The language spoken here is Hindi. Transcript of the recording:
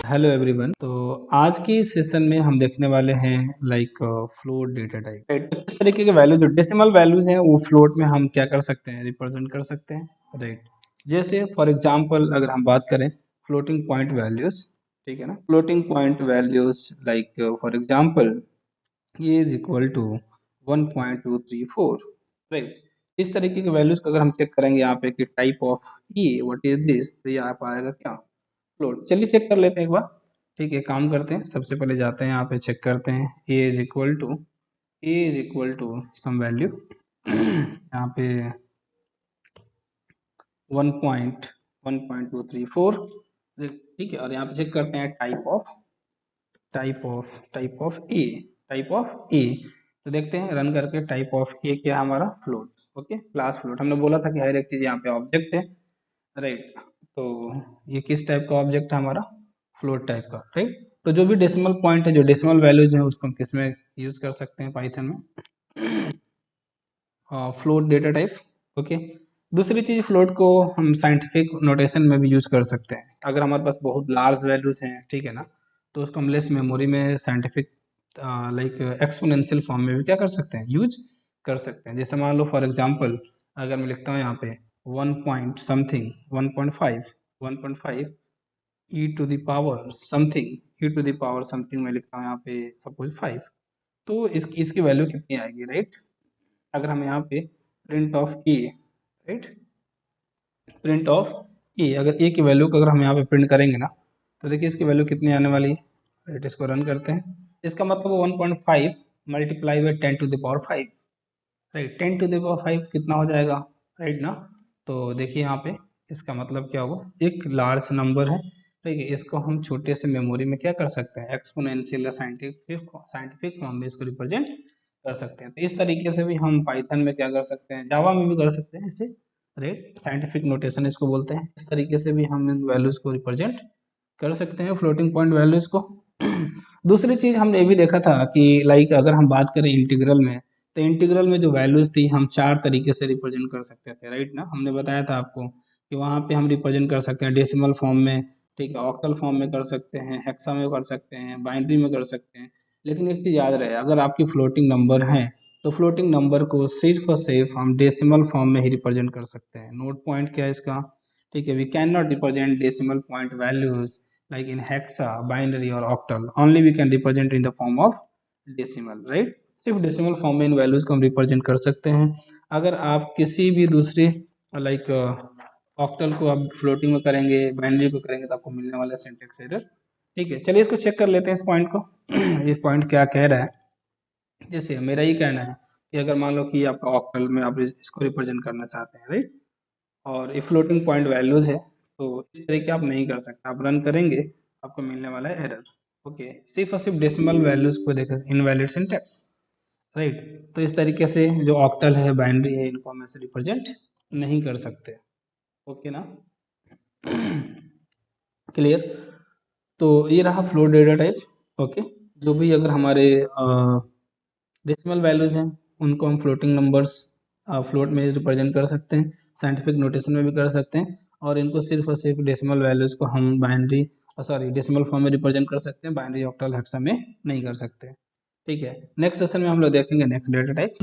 Hello everyone. तो आज की सेशन में हम देखने वाले हैं फ्लोट डेटा टाइप। इस तरीके के वैल्यू जो डेसिमल वैल्यूज हैं वो फ्लोट में हम क्या कर सकते हैं, रिप्रेजेंट कर सकते हैं, राइट। जैसे फॉर एग्जांपल अगर हम बात करें फ्लोटिंग पॉइंट वैल्यूज, ठीक है ना। Floating point values for example ये इज इक्वल टू 1.234, राइट। इस तरीके के वैल्यूज को अगर हम चेक करेंगे यहाँ पे कि type of E what is this, तो ये आप आएगा क्या, फ्लोट। चलिए चेक कर लेते हैं एक बार। ठीक है, काम करते हैं। सबसे पहले जाते हैं यहाँ पे, चेक करते हैं A is equal to some value यहाँ पे 1.234, ठीक है। और यहाँ पे चेक करते हैं टाइप ऑफ ए। तो देखते हैं रन करके, टाइप ऑफ ए क्या है हमारा, फ्लोट। Okay, class float. हमने बोला था कि हर एक चीज़ यहाँ पे ऑब्जेक्ट है, राइट। तो ये किस टाइप का ऑब्जेक्ट है हमारा, फ्लोट टाइप का, राइट। तो जो भी डेसिमल पॉइंट है, जो डेसिमल वैल्यूज हैं, उसको हम किस में यूज कर सकते हैं, पाइथन में, फ्लोट डेटा टाइप। ओके। दूसरी चीज, फ्लोट को हम साइंटिफिक नोटेशन में भी यूज कर सकते हैं। अगर हमारे पास बहुत लार्ज वैल्यूज हैं, ठीक है ना, तो उसको हम लेस मेमोरी में साइंटिफिक एक्सपोनेंशियल फॉर्म में भी क्या कर सकते हैं, यूज कर सकते हैं। जैसे मान लो फॉर एग्जांपल अगर मैं लिखता हूँ यहाँ पे 1 point something 1.5 e to the power something, मैं लिखता हूँ यहाँ पे सपोज 5। तो इसकी वैल्यू कितनी आएगी, राइट। अगर हम यहाँ पे print of A, right, print of A, अगर ए की वैल्यू को अगर हम यहाँ पे प्रिंट करेंगे ना, तो देखिए इसकी वैल्यू कितनी आने वाली है, राइट। इसको रन करते हैं। इसका मतलब 1.5 मल्टीप्लाई बाई 10⁵, राइट। 10⁵ कितना हो जाएगा, राइट ना। तो देखिए यहाँ पे इसका मतलब क्या हुआ, एक लार्ज नंबर है, ठीक है। इसको हम छोटे से मेमोरी में क्या कर सकते हैं, एक्सपोनेंशियल या साइंटिफिक फॉर्म में इसको रिप्रेजेंट कर सकते हैं। तो इस तरीके से भी हम पाइथन में क्या कर सकते हैं, जावा में भी कर सकते हैं इसे, राइट। साइंटिफिक नोटेशन इसको बोलते हैं। इस तरीके से भी हम इन वैल्यूज को रिप्रेजेंट कर सकते हैं, फ्लोटिंग पॉइंट वैल्यूज को। दूसरी चीज हमने ये भी देखा था कि अगर हम बात करें इंटीग्रल में, तो इंटीग्रल में जो वैल्यूज थी हम 4 तरीके से रिप्रेजेंट कर सकते थे, राइट ना। हमने बताया था आपको कि वहाँ पे हम रिप्रेजेंट कर सकते हैं डेसिमल फॉर्म में, ठीक है, ऑक्टल फॉर्म में कर सकते हैं, हेक्सा में कर सकते हैं, बाइनरी में कर सकते हैं। लेकिन एक चीज़ याद रहे, अगर आपकी फ्लोटिंग नंबर है तो फ्लोटिंग नंबर को सिर्फ और सिर्फ हम डेसिमल फॉर्म में ही रिप्रेजेंट कर सकते हैं। नोट पॉइंट क्या है इसका, ठीक है, we can not represent decimal point values like in hexa, binary or octal. Only we can represent in the form of decimal, right। सिर्फ डेसिमल फॉर्म में इन वैल्यूज को हम रिप्रेजेंट कर सकते हैं। अगर आप किसी भी दूसरी लाइक ऑक्टल को आप फ्लोटिंग में करेंगे, बाइनरी को करेंगे, तो आपको मिलने वाला सिंटेक्स एरर, ठीक है। चलिए इसको चेक कर लेते हैं, इस पॉइंट को। ये पॉइंट क्या कह रहा है। जैसे मेरा ही कहना है कि अगर मान लो कि आपका ऑक्टल में आप इसको रिप्रेजेंट करना चाहते हैं, राइट, और ये फ्लोटिंग पॉइंट वैल्यूज है, तो इस तरीके आप नहीं कर सकते। आप रन करेंगे, आपको मिलने वाला है एरर। ओके, सिर्फ और सिर्फ डेसिमल वैल्यूज को देखें, इनवैलिड सिंटैक्स, राइट। तो इस तरीके से जो ऑक्टल है, बाइनरी है, इनको हम ऐसे रिप्रेजेंट नहीं कर सकते। ओके ना, क्लियर। तो ये रहा फ्लोट डेटा टाइप। ओके, जो भी अगर हमारे डेसिमल वैल्यूज हैं उनको हम फ्लोटिंग नंबर्स फ्लोट में रिप्रेजेंट कर सकते हैं, साइंटिफिक नोटेशन में भी कर सकते हैं। और इनको सिर्फ और सिर्फ डेसिमल वैल्यूज को हम बाइनरी डेसिमल फॉर्म में रिप्रेजेंट कर सकते हैं, बाइनरी ऑक्टल हेक्सा में नहीं कर सकते। ठीक है, नेक्स्ट सेशन में हम लोग देखेंगे नेक्स्ट डेटा टाइप।